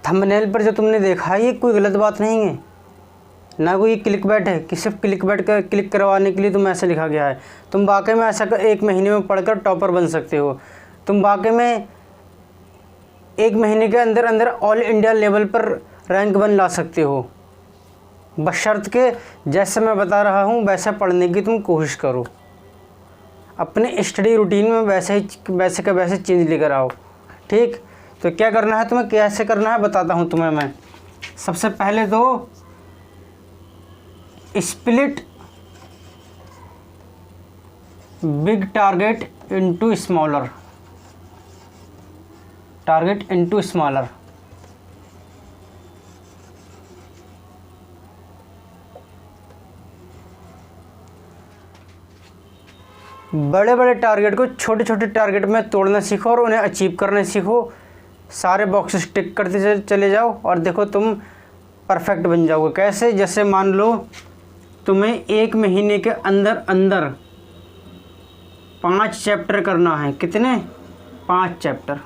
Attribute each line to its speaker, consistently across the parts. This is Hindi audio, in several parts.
Speaker 1: थंबनेल पर जो तुमने देखा है ये कोई गलत बात नहीं है, ना कोई क्लिकबैट है कि सिर्फ क्लिकबैट का क्लिक करवाने के लिए तुम ऐसा लिखा गया है। तुम वाकई में ऐसा एक महीने में पढ़कर टॉपर बन सकते हो। तुम वाकई में एक महीने के अंदर अंदर ऑल इंडिया लेवल पर रैंक वन ला सकते हो, बशर्त के जैसे मैं बता रहा हूँ वैसा पढ़ने की तुम कोशिश करो। अपने स्टडी रूटीन में वैसे का वैसे चेंज लेकर आओ। ठीक, तो क्या करना है तुम्हें, कैसे करना है बताता हूँ तुम्हें मैं। सबसे पहले तो split big target into smaller, target into smaller. बड़े बड़े टारगेट को छोटे छोटे टारगेट में तोड़ना सीखो और उन्हें अचीव करना सीखो। सारे बॉक्सेस टिक करते चले जाओ और देखो तुम परफेक्ट बन जाओगे। कैसे, जैसे मान लो तुम्हें एक महीने के अंदर अंदर 5 चैप्टर करना है। कितने? 5 चैप्टर।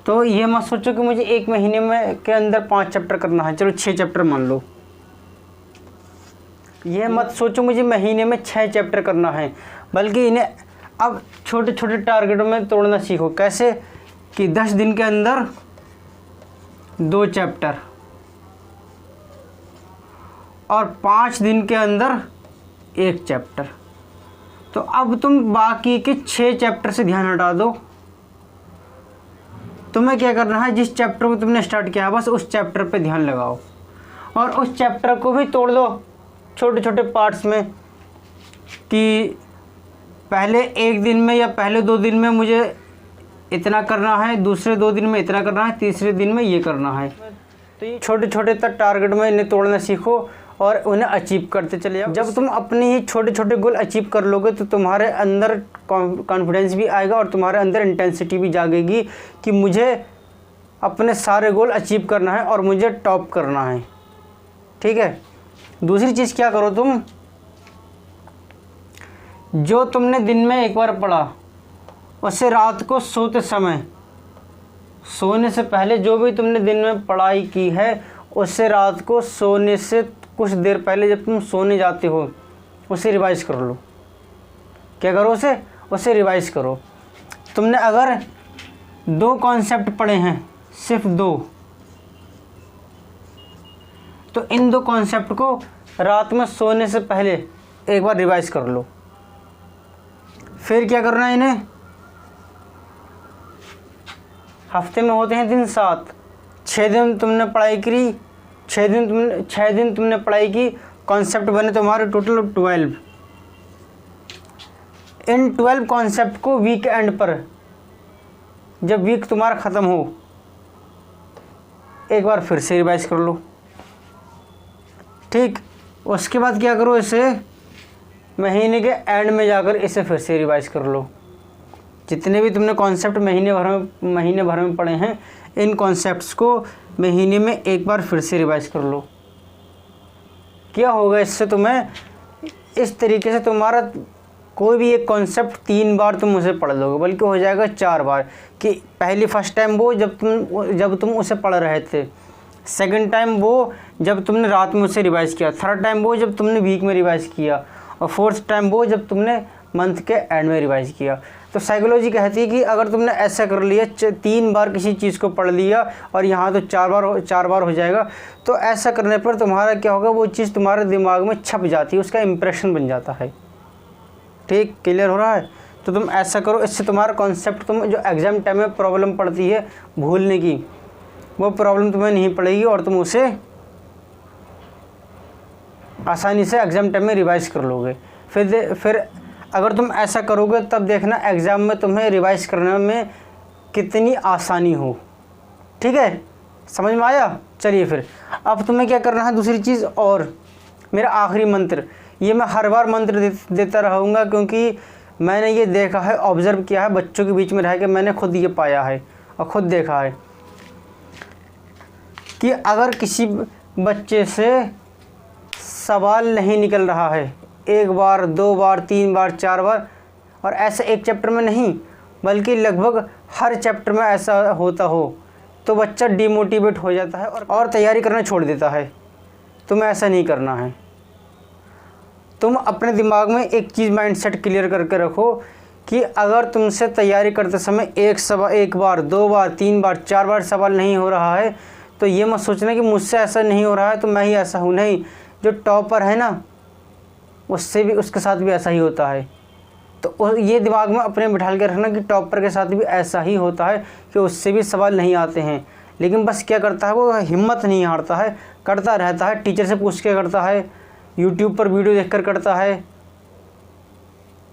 Speaker 1: तो ये मत सोचो कि मुझे एक महीने में के अंदर 5 चैप्टर करना है, चलो 6 चैप्टर मान लो। ये मत सोचो मुझे महीने में 6 चैप्टर करना है, बल्कि इन्हें अब छोटे छोटे टारगेटों में तोड़ना सीखो। कैसे कि 10 दिन के अंदर 2 चैप्टर और 5 दिन के अंदर 1 चैप्टर। तो अब तुम बाकी के 6 चैप्टर से ध्यान हटा दो। तुम्हें क्या करना है, जिस चैप्टर को तुमने स्टार्ट किया है बस उस चैप्टर पे ध्यान लगाओ और उस चैप्टर को भी तोड़ दो छोटे छोटे पार्ट्स में, कि पहले एक दिन में या पहले 2 दिन में मुझे इतना करना है, दूसरे 2 दिन में इतना करना है, तीसरे दिन में ये करना है। तो ये छोटे छोटे तक टारगेट में इन्हें तोड़ना सीखो और उन्हें अचीव करते चले जाओ। जब तुम अपने ही छोटे छोटे गोल अचीव कर लोगे तो तुम्हारे अंदर कॉन्फिडेंस भी आएगा और तुम्हारे अंदर इंटेंसिटी भी जागेगी कि मुझे अपने सारे गोल अचीव करना है और मुझे टॉप करना है। ठीक है। दूसरी चीज़ क्या करो, तुम जो तुमने दिन में एक बार पढ़ा उससे रात को सोते समय, सोने से पहले जो भी तुमने दिन में पढ़ाई की है उससे रात को सोने से कुछ देर पहले जब तुम सोने जाते हो उसे रिवाइज कर लो। क्या करो, उसे रिवाइज करो। तुमने अगर 2 कॉन्सेप्ट पढ़े हैं, सिर्फ 2, तो इन 2 कॉन्सेप्ट को रात में सोने से पहले एक बार रिवाइज कर लो। फिर क्या करना है, इन्हें हफ्ते में होते हैं दिन 7, 6 दिन तुमने पढ़ाई करी, 6 दिन तुमने पढ़ाई की, कॉन्सेप्ट बने तुम्हारे टोटल 12। इन 12 कॉन्सेप्ट को वीक एंड पर, जब वीक तुम्हारा ख़त्म हो, एक बार फिर से रिवाइज कर लो। ठीक, उसके बाद क्या करो, इसे महीने के एंड में जाकर इसे फिर से रिवाइज कर लो। जितने भी तुमने कॉन्सेप्ट महीने भर में पढ़े हैं, इन कॉन्सेप्ट्स को महीने में एक बार फिर से रिवाइज कर लो। क्या होगा इससे, तुम्हें इस तरीके से तुम्हारा कोई भी एक कॉन्सेप्ट 3 बार तुम उसे पढ़ लोगे, बल्कि हो जाएगा 4 बार। कि पहली फर्स्ट टाइम वो जब तुम उसे पढ़ रहे थे, सेकंड टाइम वो जब तुमने रात में उसे रिवाइज़ किया, थर्ड टाइम वो जब तुमने वीक में रिवाइज़ किया, और फोर्थ टाइम वो जब तुमने मंथ के एंड में रिवाइज़ किया। तो साइकोलॉजी कहती है कि अगर तुमने ऐसा कर लिया, 3 बार किसी चीज़ को पढ़ लिया और यहाँ तो 4 बार हो जाएगा, तो ऐसा करने पर तुम्हारा क्या होगा, वो चीज़ तुम्हारे दिमाग में छप जाती है, उसका इम्प्रेशन बन जाता है। ठीक, क्लियर हो रहा है? तो तुम ऐसा करो, इससे तुम्हारा कॉन्सेप्ट, तुम जो एग्ज़ाम टाइम में प्रॉब्लम पड़ती है भूलने की, वो प्रॉब्लम तुम्हें नहीं पड़ेगी और तुम उसे आसानी से एग्ज़ाम टाइम में रिवाइज़ कर लोगे। फिर अगर तुम ऐसा करोगे तब देखना एग्ज़ाम में तुम्हें रिवाइज़ करने में कितनी आसानी हो। ठीक है, समझ में आया? चलिए फिर अब तुम्हें क्या करना है, दूसरी चीज़, और मेरा आखिरी मंत्र, ये मैं हर बार मंत्र देता रहूँगा, क्योंकि मैंने ये देखा है, ऑब्ज़र्व किया है बच्चों के बीच में रह के, मैंने खुद ये पाया है और ख़ुद देखा है कि अगर किसी बच्चे से सवाल नहीं निकल रहा है 1 बार, 2 बार, 3 बार, 4 बार, और ऐसा एक चैप्टर में नहीं बल्कि लगभग हर चैप्टर में ऐसा होता हो, तो बच्चा डिमोटिवेट हो जाता है और तैयारी करना छोड़ देता है। तुम्हें ऐसा नहीं करना है। तुम अपने दिमाग में एक चीज़ माइंडसेट क्लियर करके रखो कि अगर तुमसे तैयारी करते समय एक बार 2 बार 3 बार 4 बार सवाल नहीं हो रहा है तो ये मत सोचना कि मुझसे ऐसा नहीं हो रहा है तो मैं ही ऐसा हूँ। नहीं, जो टॉपर है ना उसके साथ भी ऐसा ही होता है। तो ये दिमाग में अपने बिठा के रखना कि टॉपर के साथ भी ऐसा ही होता है कि उससे भी सवाल नहीं आते हैं, लेकिन बस क्या करता है वो हिम्मत नहीं हारता है, करता रहता है, टीचर से पूछ के करता है, यूट्यूब पर वीडियो देखकर करता है,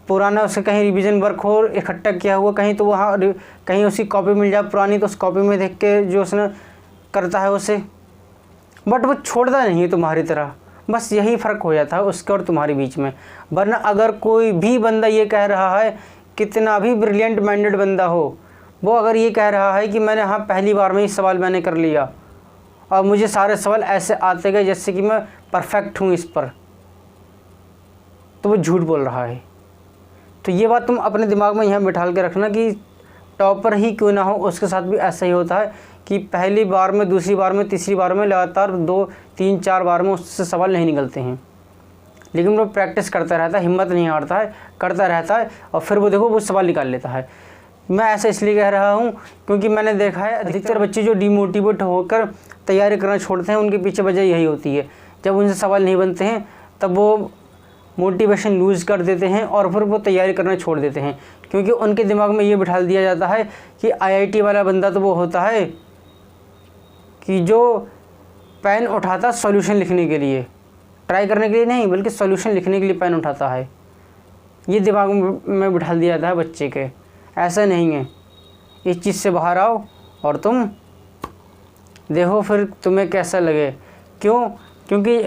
Speaker 1: पुराना उसका कहीं रिवीजन वर्क हो इकट्ठा किया हुआ कहीं तो वहाँ कहीं उसकी कॉपी मिल जाए पुरानी तो उस कॉपी में देख के जो उसने करता है उसे, बट वो छोड़ता नहीं है तुम्हारी तरह। बस यही फ़र्क हो जाता है उसके और तुम्हारे बीच में। वरना अगर कोई भी बंदा ये कह रहा है, कितना भी ब्रिलियंट माइंडेड बंदा हो, वो अगर ये कह रहा है कि मैंने हाँ पहली बार में ही सवाल मैंने कर लिया और मुझे सारे सवाल ऐसे आते गए जैसे कि मैं परफेक्ट हूँ इस पर, तो वो झूठ बोल रहा है। तो ये बात तुम अपने दिमाग में यहाँ बिठा के रखना कि टॉपर ही क्यों ना हो उसके साथ भी ऐसा ही होता है कि पहली बार में, दूसरी बार में, तीसरी बार में लगातार 2 3 4 बार में उससे सवाल नहीं निकलते हैं, लेकिन वो प्रैक्टिस करता रहता है, हिम्मत नहीं हारता है, करता रहता है और फिर वो देखो वो सवाल निकाल लेता है। मैं ऐसा इसलिए कह रहा हूँ क्योंकि मैंने देखा है अधिकतर बच्चे जो डिमोटिवेट होकर तैयारी करना छोड़ते हैं उनके पीछे वजह यही होती है। जब उनसे सवाल नहीं बनते हैं तब वो मोटिवेशन लूज़ कर देते हैं और फिर वो तैयारी करना छोड़ देते हैं, क्योंकि उनके दिमाग में ये बिठा दिया जाता है कि आईआईटी वाला बंदा तो वो होता है कि जो पेन उठाता सॉल्यूशन लिखने के लिए, ट्राई करने के लिए नहीं बल्कि सॉल्यूशन लिखने के लिए पेन उठाता है। ये दिमाग में बिठा दिया जाता है बच्चे के। ऐसा नहीं है, इस चीज़ से बाहर आओ और तुम देखो फिर तुम्हें कैसा लगे। क्यों? क्योंकि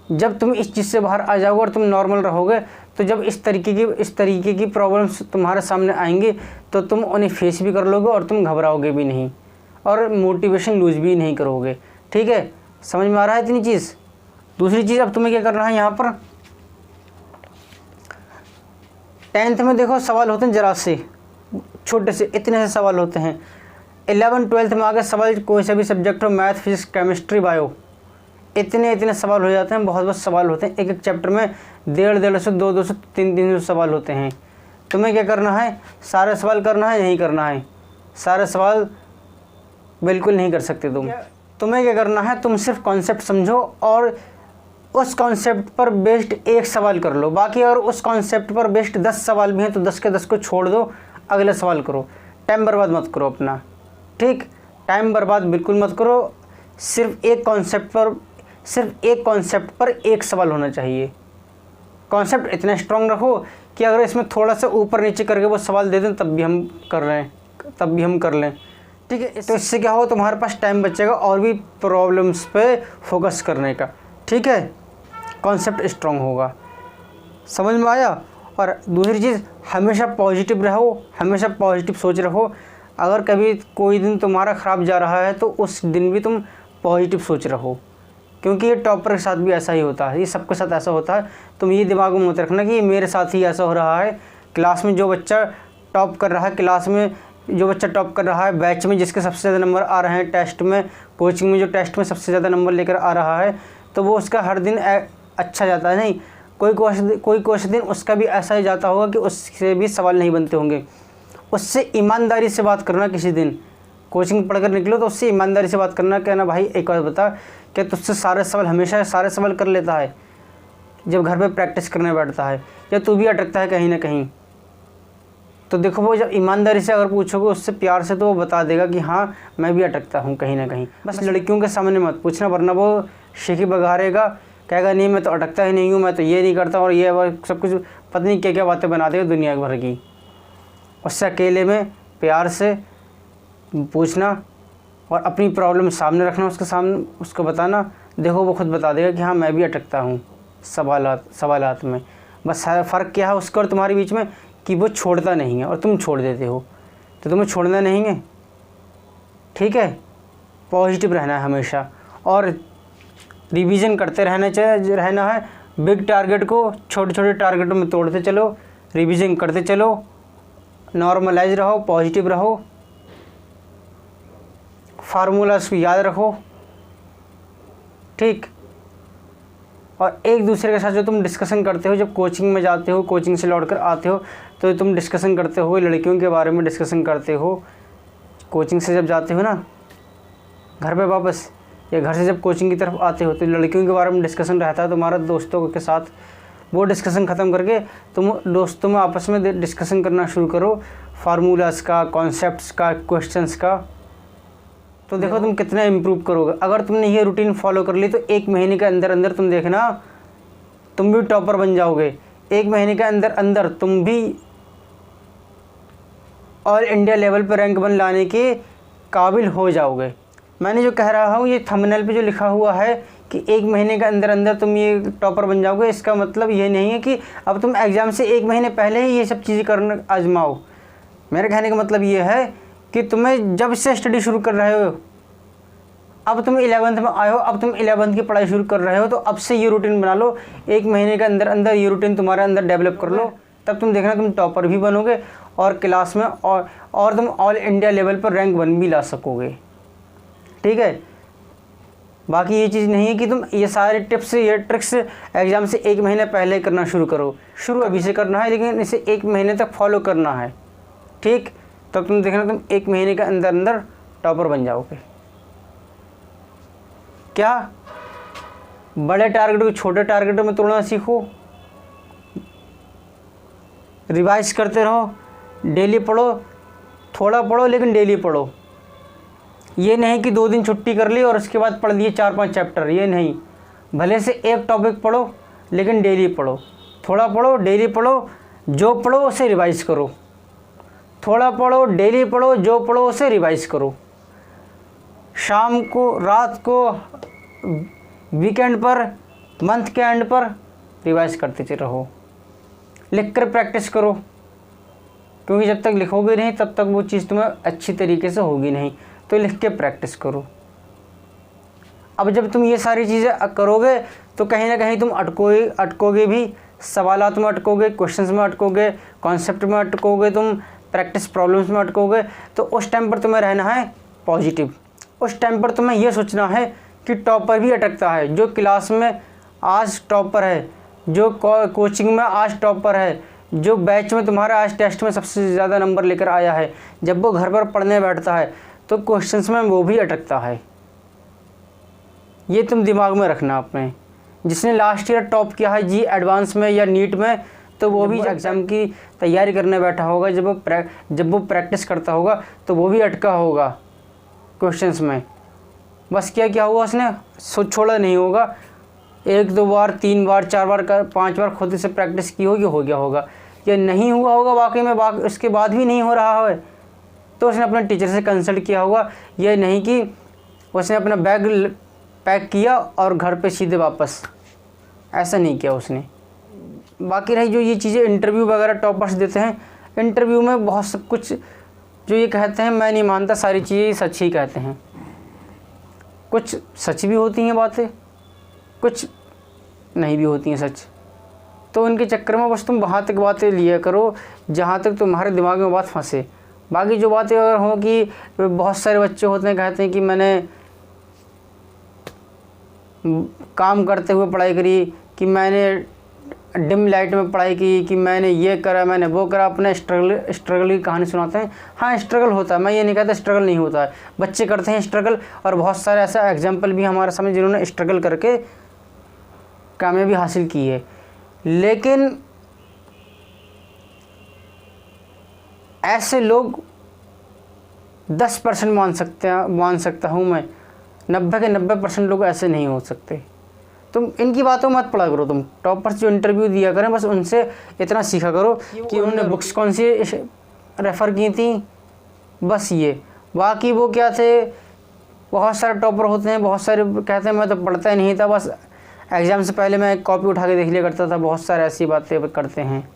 Speaker 1: जब तुम इस चीज़ से बाहर आ जाओगे और तुम नॉर्मल रहोगे तो जब इस तरीके की प्रॉब्लम्स तुम्हारे सामने आएंगी तो तुम उन्हें फेस भी कर लोगे और तुम घबराओगे भी नहीं और मोटिवेशन लूज़ भी नहीं करोगे। ठीक है, समझ में आ रहा है इतनी चीज़। दूसरी चीज़ अब तुम्हें क्या करना है, यहाँ पर 10th में देखो सवाल होते हैं जरा से छोटे से, इतने से सवाल होते हैं। 11 12th में आगे सवाल कोई सा भी सब्जेक्ट हो, मैथ फिजिक्स केमिस्ट्री बायो, इतने सवाल हो जाते हैं, बहुत सवाल होते हैं। एक चैप्टर में 150 200 300 सवाल होते हैं। तुम्हें क्या करना है, सारे सवाल करना है, नहीं करना है सारे सवाल बिल्कुल नहीं कर सकते तुम्हें क्या करना है, तुम सिर्फ कॉन्सेप्ट समझो और उस कॉन्सेप्ट पर बेस्ड एक सवाल कर लो। बाकी अगर उस कॉन्सेप्ट पर बेस्ड 10 सवाल भी हैं तो 10 के 10 को छोड़ दो, अगला सवाल करो। टाइम बर्बाद मत करो अपना, ठीक, टाइम बर्बाद बिल्कुल मत करो। सिर्फ एक कॉन्सेप्ट पर एक सवाल होना चाहिए। कॉन्सेप्ट इतना स्ट्रॉन्ग रखो कि अगर इसमें थोड़ा सा ऊपर नीचे करके वो सवाल दे दें तब भी हम कर लें, ठीक है। तो इससे क्या हो, तुम्हारे पास टाइम बचेगा और भी प्रॉब्लम्स पे फोकस करने का, ठीक है। कॉन्सेप्ट स्ट्रॉन्ग होगा, समझ में आया। और दूसरी चीज़, हमेशा पॉजिटिव रहो, हमेशा पॉजिटिव सोच रखो। अगर कभी कोई दिन तुम्हारा ख़राब जा रहा है तो उस दिन भी तुम पॉजिटिव सोच रहो, क्योंकि ये टॉपर के साथ भी ऐसा ही होता है, ये सबके साथ ऐसा होता है। तुम ये दिमाग में मत रखना कि ये मेरे साथ ही ऐसा हो रहा है। क्लास में जो बच्चा टॉप कर रहा है, बैच में जिसके सबसे ज़्यादा नंबर आ रहे हैं, टेस्ट में, कोचिंग में जो टेस्ट में सबसे ज़्यादा नंबर लेकर आ रहा है, तो वो उसका हर दिन अच्छा जाता है। नहीं, कोई दिन उसका भी ऐसा ही जाता होगा कि उससे भी सवाल नहीं बनते होंगे। उससे ईमानदारी से बात करना। किसी दिन कोचिंग पढ़कर निकलो तो उससे ईमानदारी से बात करना, कहना भाई एक बात बता, क्या तुझसे हमेशा सारे सवाल कर लेता है जब घर पे प्रैक्टिस करने बैठता है, या तू भी अटकता है कहीं ना कहीं? तो देखो, वो जब ईमानदारी से अगर पूछोगे उससे प्यार से, तो वो बता देगा कि हाँ मैं भी अटकता हूँ कहीं ना कहीं। बस लड़कियों के सामने मत पूछना, वरना वो शेखी बघारेगा, कहेगा नहीं मैं तो अटकता ही नहीं हूँ, मैं तो ये नहीं करता और ये सब कुछ पता नहीं क्या क्या बातें बना देगा दुनिया भर की। उससे अकेले में प्यार से पूछना और अपनी प्रॉब्लम सामने रखना, उसके सामने उसको बताना। देखो वो खुद बता देगा कि हाँ मैं भी अटकता हूँ सवालात में। बस फ़र्क क्या है उसका और तुम्हारे बीच में, कि वो छोड़ता नहीं है और तुम छोड़ देते हो। तो तुम्हें छोड़ना नहीं है, ठीक है। पॉजिटिव रहना है हमेशा और रिवीजन करते रहना है। बिग टारगेट को छोटे छोटे टारगेटों में तोड़ते चलो, रिवीजन करते चलो, नॉर्मलाइज रहो, पॉजिटिव रहो, फार्मूलाज को याद रखो, ठीक। और एक दूसरे के साथ जो तुम डिस्कशन करते हो, जब कोचिंग में जाते हो, कोचिंग से लौट कर आते हो तो तुम डिस्कशन करते हो, लड़कियों के बारे में डिस्कशन करते हो। कोचिंग से जब जाते हो ना घर पे वापस, या घर से जब कोचिंग की तरफ आते हो तो लड़कियों के बारे में डिस्कशन रहता है तुम्हारा दोस्तों के साथ। वो डिस्कशन ख़त्म करके तुम दोस्तों में आपस में डिस्कशन करना शुरू करो फार्मूलाज का, कॉन्सेप्ट्स का, क्वेश्चंस का। तो देखो तुम कितना इम्प्रूव करोगे। अगर तुमने ये रूटीन फॉलो कर ली तो 1 महीने के अंदर अंदर तुम देखना तुम भी टॉपर बन जाओगे। 1 महीने के अंदर अंदर तुम भी ऑल इंडिया लेवल पर रैंक 1 लाने के काबिल हो जाओगे। मैंने जो कह रहा हूँ ये थंबनेल पे जो लिखा हुआ है कि 1 महीने के अंदर अंदर तुम ये टॉपर बन जाओगे, इसका मतलब ये नहीं है कि अब तुम एग्ज़ाम से 1 महीने पहले ही ये सब चीज़ें करना आजमाओ। मेरे कहने का मतलब ये है कि तुम्हें जब से स्टडी शुरू कर रहे हो, अब तुम 11th में आए हो, अब तुम 11th की पढ़ाई शुरू कर रहे हो, तो अब से ये रूटीन बना लो। 1 महीने के अंदर अंदर ये रूटीन तुम्हारे अंदर डेवलप कर लो, तब तुम देखना तुम टॉपर भी बनोगे और क्लास में और तुम ऑल इंडिया लेवल पर रैंक 1 भी ला सकोगे, ठीक है। बाकी ये चीज़ नहीं है कि तुम ये सारे टिप्स, ये ट्रिक्स एग्ज़ाम से 1 महीने पहले करना शुरू करो। शुरू अभी से करना है, लेकिन इसे 1 महीने तक फॉलो करना है, ठीक। तब तुम देखना तुम 1 महीने के अंदर अंदर टॉपर बन जाओगे। क्या बड़े टारगेट को छोटे टारगेट में तोड़ना सीखो, रिवाइज करते रहो, डेली पढ़ो, थोड़ा पढ़ो लेकिन डेली पढ़ो। ये नहीं कि 2 दिन छुट्टी कर ली और उसके बाद पढ़ लिए 4-5 चैप्टर, ये नहीं। भले से एक टॉपिक पढ़ो लेकिन डेली पढ़ो, थोड़ा पढ़ो, डेली पढ़ो, जो पढ़ो उसे रिवाइज करो। थोड़ा पढ़ो, डेली पढ़ो, जो पढ़ो उसे रिवाइज करो। शाम को, रात को, वीकेंड पर, मंथ के एंड पर रिवाइज करते रहो। लिख कर प्रैक्टिस करो, क्योंकि जब तक लिखोगे नहीं तब तक वो चीज़ तुम्हें अच्छी तरीके से होगी नहीं। तो लिख के प्रैक्टिस करो। अब जब तुम ये सारी चीज़ें करोगे तो कहीं ना कहीं तुम अटकोगे भी, सवालात में अटकोगे, क्वेश्चंस में अटकोगे, कॉन्सेप्ट में अटकोगे, तुम प्रैक्टिस प्रॉब्लम्स में अटकोगे। तो उस टाइम पर तुम्हें रहना है पॉजिटिव। उस टाइम पर तुम्हें ये सोचना है कि टॉपर भी अटकता है। जो क्लास में आज टॉपर है, जो कोचिंग में आज टॉपर है, जो बैच में तुम्हारा आज टेस्ट में सबसे ज़्यादा नंबर लेकर आया है, जब वो घर पर पढ़ने बैठता है तो क्वेश्चंस में वो भी अटकता है। ये तुम दिमाग में रखना अपने। जिसने लास्ट ईयर टॉप किया है जी एडवांस में या नीट में, तो वो भी एग्ज़ाम की तैयारी करने बैठा होगा। जब वो प्रैक्टिस करता होगा तो वो भी अटका होगा क्वेश्चंस में। बस क्या हुआ, उसने छोड़ा नहीं होगा। 1-2 बार, 3 बार, 4 बार, 5 बार खुद से प्रैक्टिस की होगी, हो गया होगा। या नहीं हुआ होगा वाकई में, उसके बाद भी नहीं हो रहा है तो उसने अपने टीचर से कंसल्ट किया होगा। ये नहीं कि उसने अपना बैग पैक किया और घर पे सीधे वापस, ऐसा नहीं किया उसने। बाकी रही जो ये चीज़ें इंटरव्यू वगैरह टॉपर्स देते हैं, इंटरव्यू में बहुत सब कुछ जो ये कहते हैं मैं नहीं मानता, सारी चीज़ें सच ही कहते हैं। कुछ सच भी होती हैं बातें, कुछ नहीं भी होती हैं सच। तो उनके चक्कर में बस तुम वहाँ तक बातें लिया करो जहाँ तक तुम्हारे दिमाग में बात फंसे। बाकी जो बातें अगर हों कि बहुत सारे बच्चे होते हैं कहते हैं कि मैंने काम करते हुए पढ़ाई करी, कि मैंने डिम लाइट में पढ़ाई की, कि मैंने ये करा, मैंने वो करा, अपने स्ट्रगल की कहानी सुनाते हैं। हाँ स्ट्रगल होता है, मैं ये नहीं कहता स्ट्रगल नहीं होता है, बच्चे करते हैं स्ट्रगल। और बहुत सारे ऐसा एग्जाम्पल भी हमारे सामने जिन्होंने स्ट्रगल करके कामयाबी हासिल की है। लेकिन ऐसे लोग 10% मान सकता हूँ मैं, 90 के 90% लोग ऐसे नहीं हो सकते। तुम इनकी बातों मत पढ़ा करो। तुम टॉपर्स जो इंटरव्यू दिया करें बस उनसे इतना सीखा करो कि उन्होंने बुक्स कौन सी रेफ़र की थी, बस ये। बाकी वो क्या थे, बहुत सारे टॉपर होते हैं, बहुत सारे कहते हैं मैं तो पढ़ता ही नहीं था, बस एग्ज़ाम से पहले मैं कॉपी उठा के देख लिया करता था। बहुत सारे ऐसी बातें करते हैं।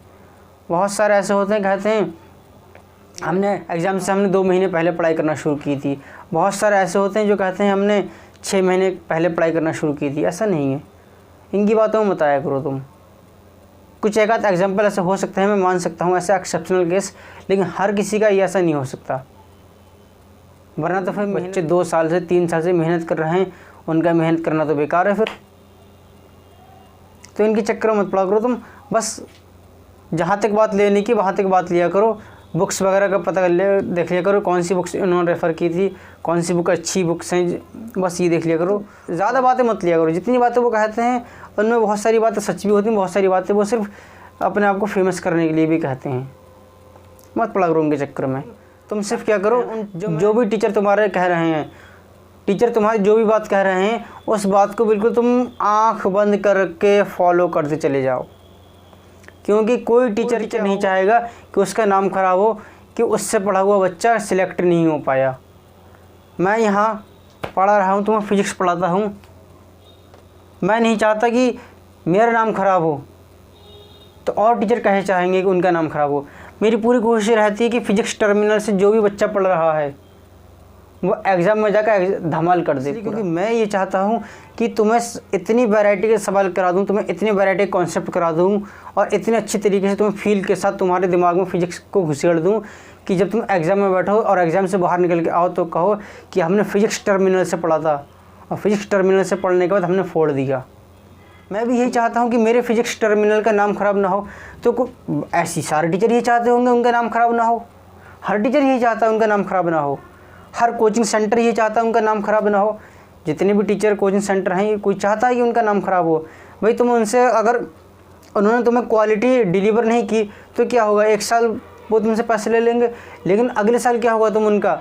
Speaker 1: बहुत सारे ऐसे होते हैं कहते हैं हमने एग्ज़ाम से 2 महीने पहले पढ़ाई करना शुरू की थी। बहुत सारे ऐसे होते हैं जो कहते हैं हमने 6 महीने पहले पढ़ाई करना शुरू की थी। ऐसा नहीं है, इनकी बातों में बताया करो तुम। कुछ एक आध एग्जाम्पल ऐसे हो सकते हैं, मैं मान सकता हूँ ऐसा एक्सेप्शनल केस, लेकिन हर किसी का ये ऐसा नहीं हो सकता। वरना तो फिर बच्चे 2 साल से 3 साल से मेहनत कर रहे हैं, उनका मेहनत करना तो बेकार है फिर। तो इनके चक्कर में मत पड़ा करो तुम, बस जहाँ तक बात लेने की वहाँ तक बात लिया करो। बुक्स वगैरह का पता देख लिया करो, कौन सी बुक्स इन्होंने रेफ़र की थी, कौन सी बुक अच्छी बुक्स हैं, बस ये देख लिया करो। ज़्यादा बातें मत लिया करो। जितनी बातें वो कहते हैं उनमें बहुत सारी बातें सच भी होती हैं, बहुत सारी बातें वो सिर्फ अपने आप को फेमस करने के लिए भी कहते हैं। मत पड़ा करो उनके चक्कर में। तुम सिर्फ क्या करो, जो भी टीचर तुम्हारे कह रहे हैं, टीचर तुम्हारी जो भी बात कह रहे हैं उस बात को बिल्कुल तुम आँख बंद करके फॉलो करते चले जाओ। क्योंकि कोई टीचर नहीं चाहेगा कि उसका नाम खराब हो कि उससे पढ़ा हुआ बच्चा सिलेक्ट नहीं हो पाया। मैं यहाँ पढ़ा रहा हूँ, तो मैं फिजिक्स पढ़ाता हूँ, मैं नहीं चाहता कि मेरा नाम खराब हो, तो और टीचर कहे चाहेंगे कि उनका नाम खराब हो। मेरी पूरी कोशिश रहती है कि फ़िज़िक्स टर्मिनल से जो भी बच्चा पढ़ रहा है वो एग्ज़ाम में जाकर धमाल कर दे। क्योंकि मैं ये चाहता हूँ कि तुम्हें इतनी वैरायटी के सवाल करा दूँ, तुम्हें इतनी वैरायटी के कॉन्सेप्ट करा दूँ और इतने अच्छे तरीके से तुम्हें फील के साथ तुम्हारे दिमाग में फ़िज़िक्स को घुसेड़ दूँ कि जब तुम एग्ज़ाम में बैठो और एग्ज़ाम से बाहर निकल के आओ तो कहो कि हमने फ़िज़िक्स टर्मिनल से पढ़ा था और फ़िज़िक्स टर्मिनल से पढ़ने के बाद हमने फोड़ दिया। मैं भी यही चाहता हूँ कि मेरे फ़िज़िक्स टर्मिनल का नाम ख़राब ना हो। तो ऐसी सारे टीचर यही चाहते होंगे उनका नाम ख़राब ना हो, हर टीचर यही चाहता है उनका नाम ख़राब ना हो, हर कोचिंग सेंटर यही चाहता है उनका नाम ख़राब ना हो। जितने भी टीचर कोचिंग सेंटर हैं कोई चाहता है कि उनका नाम ख़राब हो। भाई तुम उनसे, अगर उन्होंने तुम्हें क्वालिटी डिलीवर नहीं की तो क्या होगा, 1 साल वो तुमसे पैसे ले लेंगे, लेकिन अगले साल क्या होगा, तुम उनका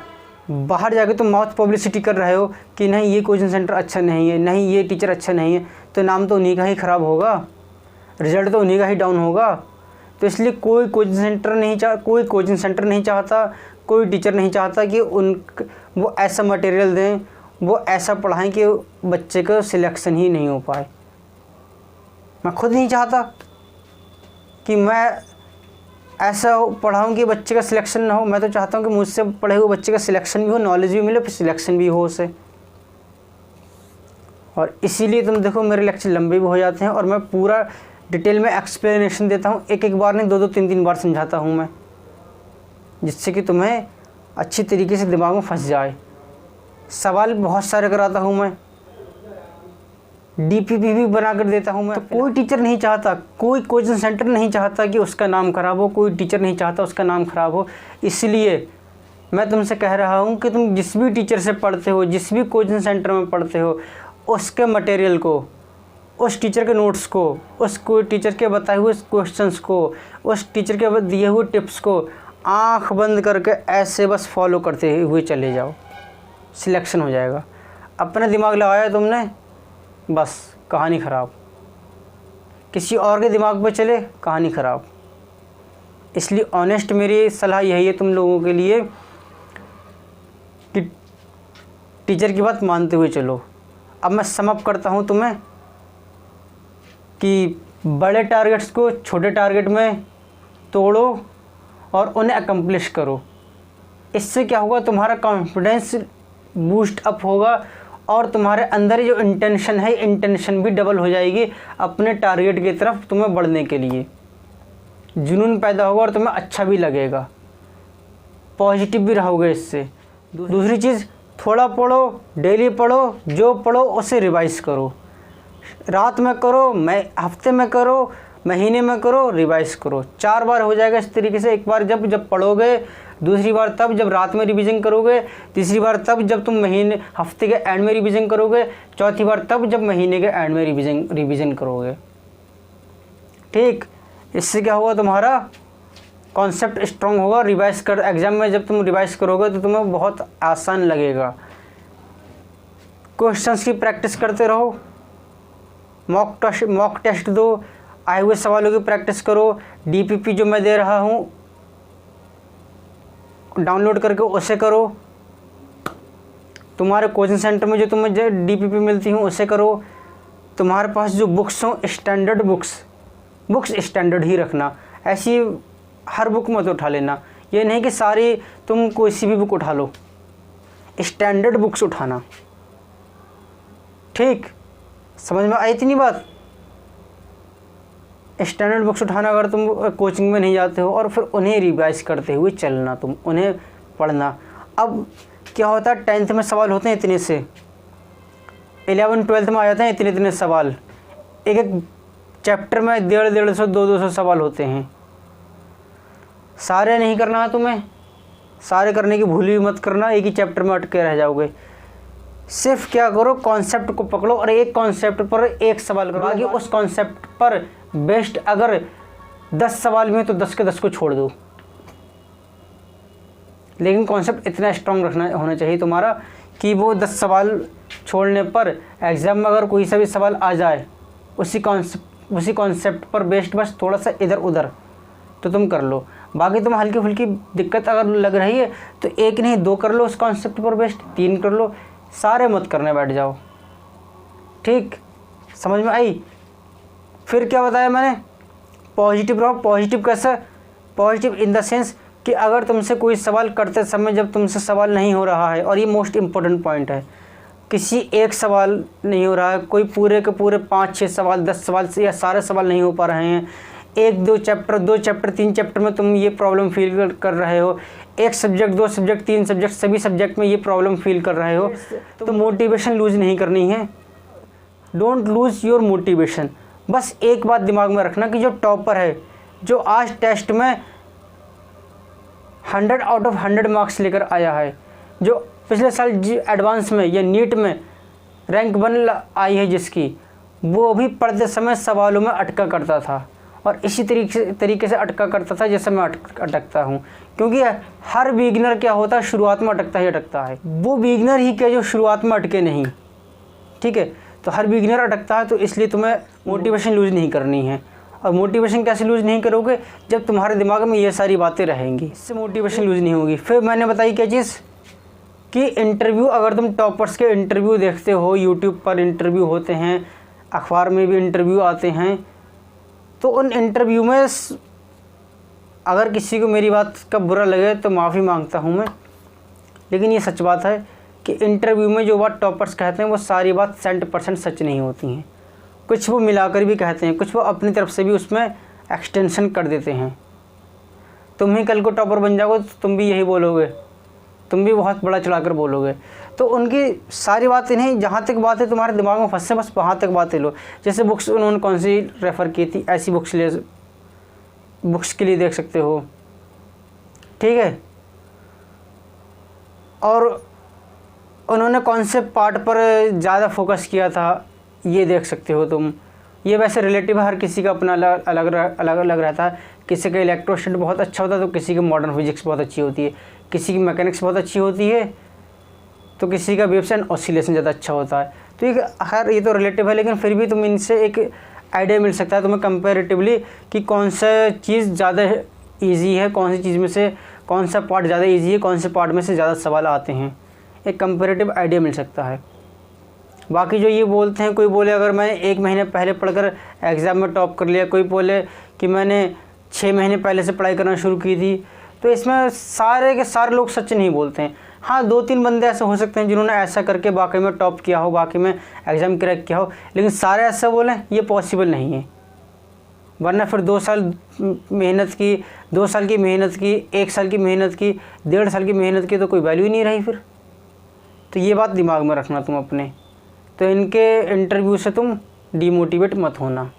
Speaker 1: बाहर जाके तुम माउथ पब्लिसिटी कर रहे हो कि नहीं ये कोचिंग सेंटर अच्छा नहीं है, नहीं ये टीचर अच्छा नहीं है, तो नाम तो उन्हीं का ही ख़राब होगा, रिज़ल्ट तो उन्हीं का ही डाउन होगा। तो इसलिए कोई कोचिंग सेंटर नहीं चाहता, कोई टीचर नहीं चाहता कि वो ऐसा मटेरियल दें, वो ऐसा पढ़ाएं कि बच्चे का सिलेक्शन ही नहीं हो पाए। मैं खुद नहीं चाहता कि मैं ऐसा पढ़ाऊं कि बच्चे का सिलेक्शन ना हो। मैं तो चाहता हूं कि मुझसे पढ़े हुए बच्चे का सिलेक्शन भी हो, नॉलेज भी मिले, फिर सिलेक्शन भी हो उसे। और इसीलिए तुम देखो मेरे लेक्चर लंबे भी हो जाते हैं और मैं पूरा डिटेल में एक्सप्लेनेशन देता हूँ, एक बार नहीं 2-2 3-3 बार समझाता हूँ मैं, जिससे कि तुम्हें अच्छी तरीके से दिमाग में फंस जाए। सवाल बहुत सारे कराता हूँ मैं, DPP भी बना कर देता हूँ मैं। तो कोई टीचर नहीं चाहता, कोई कोचिंग सेंटर नहीं चाहता कि उसका नाम ख़राब हो, कोई टीचर नहीं चाहता उसका नाम ख़राब हो। इसलिए मैं तुमसे कह रहा हूँ कि तुम जिस भी टीचर से पढ़ते हो, जिस भी कोचिंग सेंटर में पढ़ते हो, उसके मटेरियल को, उस टीचर के नोट्स को, उस टीचर के बताए हुए क्वेश्चंस को, उस टीचर के दिए हुए टिप्स को आँख बंद करके ऐसे बस फॉलो करते हुए चले जाओ, सिलेक्शन हो जाएगा। अपना दिमाग लगाया तुमने, बस कहानी ख़राब। किसी और के दिमाग पे चले, कहानी ख़राब। इसलिए ऑनेस्ट मेरी सलाह यही है तुम लोगों के लिए कि टीचर की बात मानते हुए चलो। अब मैं सम अप करता हूँ तुम्हें कि बड़े टारगेट्स को छोटे टारगेट में तोड़ो और उन्हें अकम्प्लिश करो। इससे क्या होगा, तुम्हारा कॉन्फिडेंस बूस्ट अप होगा और तुम्हारे अंदर जो इंटेंशन है, इंटेंशन भी डबल हो जाएगी अपने टारगेट की तरफ तुम्हें बढ़ने के लिए। जुनून पैदा होगा और तुम्हें अच्छा भी लगेगा, पॉजिटिव भी रहोगे इससे। दूसरी चीज़, थोड़ा पढ़ो, डेली पढ़ो, जो पढ़ो उसे रिवाइज करो। रात में करो, हफ्ते में करो, महीने में करो, रिवाइज करो। 4 बार हो जाएगा इस तरीके से। एक बार जब पढ़ोगे, दूसरी बार तब जब रात में रिवीजन करोगे, तीसरी बार तब जब तुम हफ्ते के एंड में रिवीजन करोगे, चौथी बार तब जब महीने के एंड में रिवीजन करोगे। ठीक, इससे क्या होगा, तुम्हारा कॉन्सेप्ट स्ट्रॉन्ग होगा। रिवाइज कर एग्ज़ाम में जब तुम रिवाइज करोगे तो तुम्हें बहुत आसान लगेगा। क्वेश्चंस की प्रैक्टिस करते रहो, मॉक टेस्ट दो, आए हुए सवालों की प्रैक्टिस करो। DPP जो मैं दे रहा हूँ डाउनलोड करके उसे करो। तुम्हारे कोचिंग सेंटर में जो तुम्हें DPP मिलती हूँ उसे करो। तुम्हारे पास जो बुक्स हों, स्टैंडर्ड बुक्स स्टैंडर्ड ही रखना। ऐसी हर बुक मत उठा लेना। ये नहीं कि सारी तुम कोई सी भी बुक उठा लो, स्टैंडर्ड बुक्स उठाना। ठीक, समझ में आई इतनी बात? स्टैंडर्ड बुक्स उठाना अगर तुम कोचिंग में नहीं जाते हो, और फिर उन्हें रिवाइज करते हुए चलना, तुम उन्हें पढ़ना। अब क्या होता है, 10th में सवाल होते हैं इतने से, 11 12th में आ जाते हैं इतने इतने सवाल, एक एक चैप्टर में 150 200 सवाल होते हैं। सारे नहीं करना है तुम्हें, सारे करने की भूल भी मत करना, एक ही चैप्टर में अटके रह जाओगे। सिर्फ क्या करो, कॉन्सेप्ट को पकड़ो और एक कॉन्सेप्ट पर एक सवाल करो, आगे उस कॉन्सेप्ट पर बेस्ट अगर 10 सवाल में तो 10 के 10 को छोड़ दो, लेकिन कॉन्सेप्ट इतना स्ट्रांग रखना होना चाहिए तुम्हारा कि वो 10 सवाल छोड़ने पर एग्ज़ाम में अगर कोई सा भी सवाल आ जाए उसी कॉन्सेप्ट पर बेस्ट बस थोड़ा सा इधर उधर तो तुम कर लो। बाकी तुम हल्की फुल्की दिक्कत अगर लग रही है तो 1 नहीं 2 कर लो उस कॉन्सेप्ट पर बेस्ट, 3 कर लो, सारे मत करने बैठ जाओ। ठीक, समझ में आई। फिर क्या बताया मैंने, पॉजिटिव रहो। पॉजिटिव कैसा, पॉजिटिव इन द सेंस कि अगर तुमसे कोई सवाल करते समय जब तुमसे सवाल नहीं हो रहा है, और ये मोस्ट इम्पोर्टेंट पॉइंट है, किसी एक सवाल नहीं हो रहा है, कोई पूरे के पूरे 5-6 सवाल 10 सवाल से या सारे सवाल नहीं हो पा रहे हैं, 1-2 चैप्टर 2 चैप्टर 3 चैप्टर में तुम ये प्रॉब्लम फील कर रहे हो, 1 सब्जेक्ट 2 सब्जेक्ट 3 सब्जेक्ट सभी सब्जेक्ट में ये प्रॉब्लम फील कर रहे हो, तो मोटिवेशन लूज़ नहीं करनी है। Don't lose your motivation. बस एक बात दिमाग में रखना कि जो टॉपर है, जो आज टेस्ट में 100 आउट ऑफ 100 मार्क्स लेकर आया है, जो पिछले साल एडवांस में या नीट में रैंक 1 आई है जिसकी, वो भी पढ़ते समय सवालों में अटका करता था और इसी तरीके से अटका करता था जैसे मैं अटकता हूँ। क्योंकि हर बिगिनर क्या होता है, शुरुआत में अटकता ही अटकता है। वो बिगिनर ही क्या जो शुरुआत में अटके नहीं, ठीक है। तो हर बिगिनर अटकता है, तो इसलिए तुम्हें मोटिवेशन लूज़ नहीं करनी है। और मोटिवेशन कैसे लूज़ नहीं करोगे, जब तुम्हारे दिमाग में ये सारी बातें रहेंगी, इससे मोटिवेशन लूज़ नहीं होगी। फिर मैंने बताई क्या चीज़ कि इंटरव्यू, अगर तुम टॉपर्स के इंटरव्यू देखते हो, यूट्यूब पर इंटरव्यू होते हैं, अखबार में भी इंटरव्यू आते हैं, तो उन इंटरव्यू में अगर किसी को मेरी बात का बुरा लगे तो माफ़ी मांगता हूँ मैं, लेकिन ये सच बात है कि इंटरव्यू में जो बात टॉपर्स कहते हैं वो सारी बात 100% सच नहीं होती हैं। कुछ वो मिलाकर भी कहते हैं, कुछ वो अपनी तरफ से भी उसमें एक्सटेंशन कर देते हैं। तुम ही कल को टॉपर बन जाओगे तो तुम भी यही बोलोगे, तुम भी बहुत बड़ा चढ़ाकर बोलोगे। तो उनकी सारी बातें नहीं, जहाँ तक बातें तुम्हारे दिमाग में फंसे बस वहाँ तक बातें लो। जैसे बुक्स उन्होंने कौन सी रेफ़र की थी, ऐसी बुक्स के लिए देख सकते हो, ठीक है। और उन्होंने कौन से पार्ट पर ज़्यादा फोकस किया था ये देख सकते हो तुम। ये वैसे रिलेटिव है, हर किसी का अपना अलग रहता है। किसी का इलेक्ट्रोस्टैटिक बहुत अच्छा होता है तो किसी की मॉडर्न फिजिक्स बहुत अच्छी होती है, किसी की मैकेनिक्स बहुत अच्छी होती है तो किसी का वेव्स एंड ऑसिलेशन ज़्यादा अच्छा होता है। तो ये तो रिलेटिव है, लेकिन फिर भी तुम इनसे एक आइडिया मिल सकता है तुम्हें कंपैरेटिवली कि कौन सा चीज़ ज़्यादा ईजी है, कौन सी चीज़ में से कौन सा पार्ट ज़्यादा ईजी है, कौन से पार्ट में से ज़्यादा सवाल आते हैं। एक कंपैरेटिव आइडिया मिल सकता है। बाकी जो ये बोलते हैं, कोई बोले अगर मैं 1 महीने पहले पढ़कर एग्ज़ाम में टॉप कर लिया, कोई बोले कि मैंने 6 महीने पहले से पढ़ाई करना शुरू की थी, तो इसमें सारे के सारे लोग सच नहीं बोलते हैं। हाँ, 2-3 बंदे ऐसे हो सकते हैं जिन्होंने ऐसा करके वाकई में टॉप किया हो, वाकई में एग्ज़ाम क्रैक किया हो, लेकिन सारे ऐसा बोलें ये पॉसिबल नहीं है। वरना फिर 2 साल मेहनत की, 2 साल की मेहनत की, 1 साल की मेहनत की, 1.5 साल की मेहनत की तो कोई वैल्यू ही नहीं रही फिर। तो ये बात दिमाग में रखना तुम अपने। तो इनके इंटरव्यू से तुम डीमोटिवेट मत होना।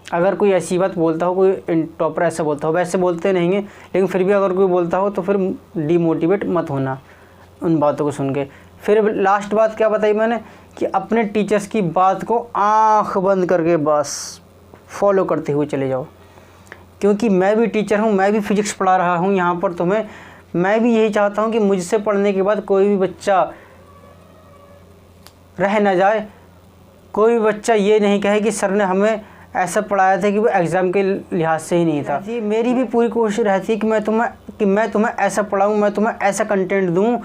Speaker 1: अगर कोई ऐसी बात बोलता हो, कोई टॉपर ऐसा बोलता हो, वैसे बोलते नहीं हैं लेकिन फिर भी अगर कोई बोलता हो तो फिर डीमोटिवेट मत होना उन बातों को सुन के। फिर लास्ट बात क्या बताई मैंने कि अपने टीचर्स की बात को आँख बंद करके बस फॉलो करते हुए चले जाओ। क्योंकि मैं भी टीचर हूँ, मैं भी फिजिक्स पढ़ा रहा हूँ यहाँ पर तुम्हें। मैं भी यही चाहता हूँ कि मुझसे पढ़ने के बाद कोई भी बच्चा रह ना जाए, कोई भी बच्चा ये नहीं कहे कि सर ने हमें ऐसा पढ़ाया था कि वो एग्ज़ाम के लिहाज से ही नहीं था। मेरी भी पूरी कोशिश रहती है कि मैं तुम्हें ऐसा पढ़ाऊँ, मैं तुम्हें ऐसा कंटेंट दूँ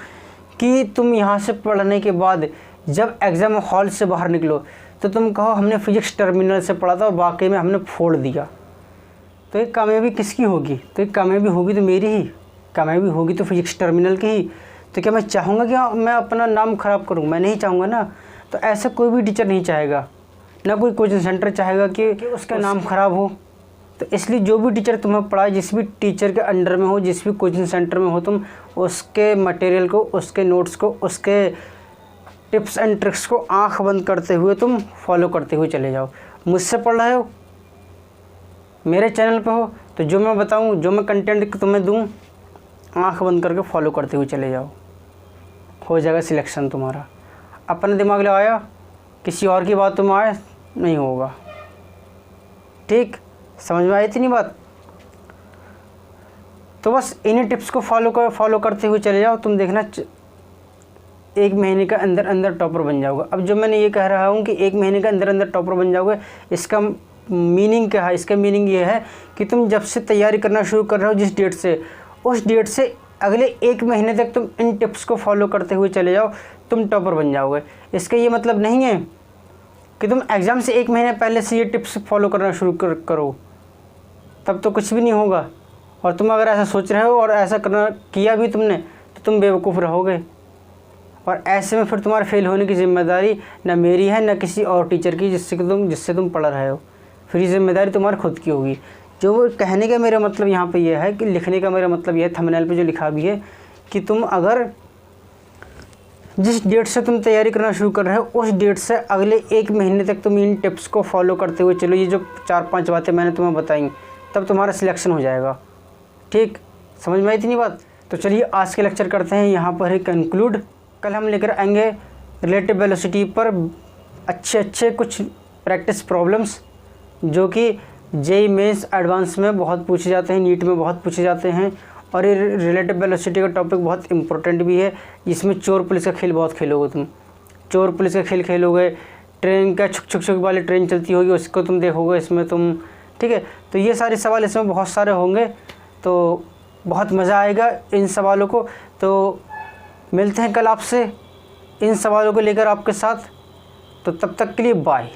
Speaker 1: कि तुम यहाँ से पढ़ने के बाद जब एग्ज़ाम हॉल से बाहर निकलो तो तुम कहो हमने फिजिक्स टर्मिनल से पढ़ा था और वाकई में हमने फोड़ दिया। तो एक कामयाबी किसकी होगी? तो एक कामयाबी होगी तो मेरी ही, कामयाबी होगी तो फिजिक्स टर्मिनल की ही। तो क्या मैं चाहूँगा कि मैं अपना नाम ख़राब करूँ? मैं नहीं चाहूँगा ना। तो ऐसा कोई भी टीचर नहीं चाहेगा, ना कोई कोचिंग सेंटर चाहेगा कि उसका नाम ख़राब हो, तो इसलिए जो भी टीचर तुम्हें पढ़ाए, जिस भी टीचर के अंडर में हो, जिस भी कोचिंग सेंटर में हो तुम, उसके मटेरियल को, उसके नोट्स को, उसके टिप्स एंड ट्रिक्स को आंख बंद करते हुए तुम फॉलो करते हुए चले जाओ। मुझसे पढ़ रहे हो, मेरे चैनल पे हो, तो जो मैं बताऊं, जो मैं कंटेंट तुम्हें दूं, आंख बंद करके फॉलो करते हुए चले जाओ, हो जाएगा सिलेक्शन तुम्हारा। अपने दिमाग लगाया, किसी और की बातों में आए नहीं होगा। ठीक, समझ में आई इतनी बात? तो बस इन्हीं टिप्स को फॉलो करते हुए चले जाओ, तुम देखना 1 महीने के अंदर अंदर टॉपर बन जाओगे। अब जो मैंने ये कह रहा हूँ कि 1 महीने के अंदर अंदर टॉपर बन जाओगे, इसका मीनिंग क्या है? इसका मीनिंग ये है कि तुम जब से तैयारी करना शुरू कर रहे हो, जिस डेट से, उस डेट से अगले 1 महीने तक तुम इन टिप्स को फॉलो करते हुए चले जाओ, तुम टॉपर बन जाओगे। इसका ये मतलब नहीं है कि तुम एग्ज़ाम से 1 महीने पहले से ये टिप्स फॉलो करना शुरू करो, तब तो कुछ भी नहीं होगा। और तुम अगर ऐसा सोच रहे हो और ऐसा करना किया भी तुमने, तो तुम बेवकूफ़ रहोगे। और ऐसे में फिर तुम्हारे फेल होने की ज़िम्मेदारी ना मेरी है, ना किसी और टीचर की जिससे तुम पढ़ रहे हो। फिर ये ज़िम्मेदारी तुम्हारी खुद की होगी। जो कहने का मेरा मतलब यहाँ पे ये है कि लिखने का मेरा मतलब ये है, थंबनेल पे जो लिखा भी है, कि तुम अगर जिस डेट से तुम तैयारी करना शुरू कर रहे हो, उस डेट से अगले 1 महीने तक तुम इन टिप्स को फॉलो करते हुए चलो। ये जो 4-5 बातें मैंने तुम्हें बताई, तब तुम्हारा सिलेक्शन हो जाएगा। ठीक, समझ में आई इतनी बात? तो चलिए आज के लेक्चर करते हैं यहाँ पर ही कंक्लूड। कल हम लेकर आएंगे रिलेटिव वेलोसिटी पर अच्छे कुछ प्रैक्टिस प्रॉब्लम्स, जो कि जेईई मेंस एडवांस में बहुत पूछे जाते हैं, नीट में बहुत पूछे जाते हैं। और ये रिलेटिव वेलोसिटी का टॉपिक बहुत इंपॉर्टेंट भी है। इसमें चोर पुलिस का खेल बहुत खेलोगे तुम, चोर पुलिस का खेल खेलोगे। ट्रेन का छुक छुक वाली ट्रेन चलती होगी, उसको तुम देखोगे इसमें तुम। ठीक है, तो ये सारे सवाल इसमें बहुत सारे होंगे, तो बहुत मज़ा आएगा इन सवालों को। तो मिलते हैं कल आपसे इन सवालों को लेकर आपके साथ। तो तब तक के लिए बाय।